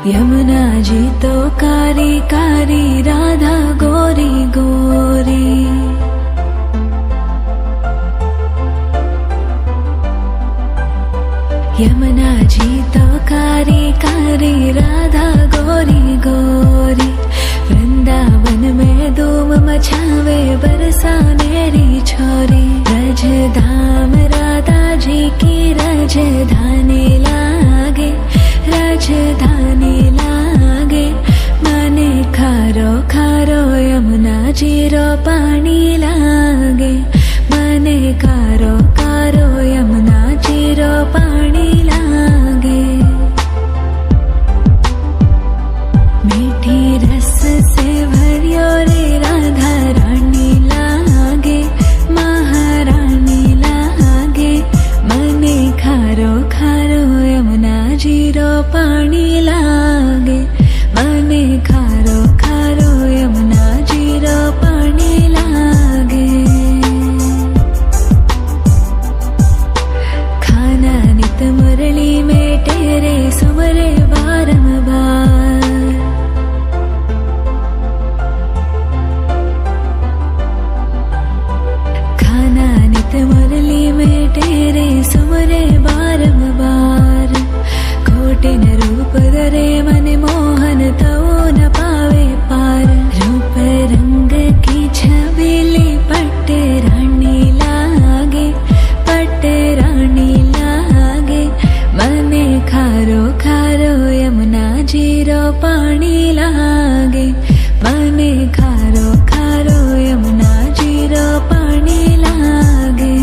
यमुना जी तो कारी कारी, राधा गोरी गोरी। यमुना जी तो कारी कारी, राधा गोरी गोरी। वृंदावन में धूम मचावे, बरसानेरी छोरी। रजधाम राधा जी की राजधानी लागे, राजधानी लागे। मने खारो खारो यमुना जी रो पानी लागे। मने खारो खारो यमुना जी रो पानी लागे। मीठी रस से भरियो रे राधा रानी लागे, महारानी लागे। मने खारो खारो यमुना जी रो पानी लागे। मने खारो खारो यमुना जी रो पानी लागे। खाना नित मुरली में तेरे सुमरे बारंबार। खाना नित मुरली में तेरे सुमरे बारंबार। कोटिन रूप धरे मन मोहन तवो न पावे पार। रूप रंग की छबीली पट्ट रानी लागे, पट्ट रानी लागे। मने खारो खारो यमुना जी रो पानी लागे। मने खारो खारो यमुना जी रो पानी लागे।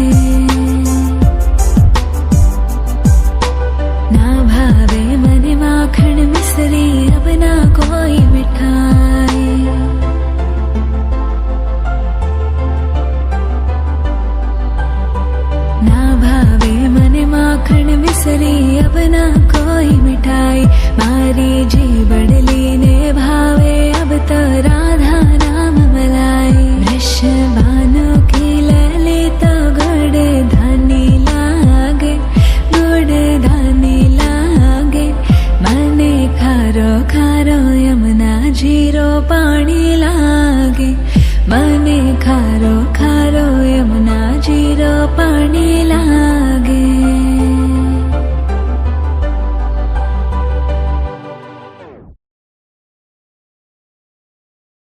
ना भावे मने माखन मिश्री, अब ना कोई मिठाई। ना भावे मने माखन मिश्री, अब ना कोई मिठाई। मारी जी बड़ली ने भावे, अब तो राधा नाम मलाई। वृषभानु की लली तो गुड़ धानी लागे, गुड़ धानी लागे। मने खारो खारो यमुना जी रो पानी लागे। मने खारो खारो यमुना जी रो पानी लागे।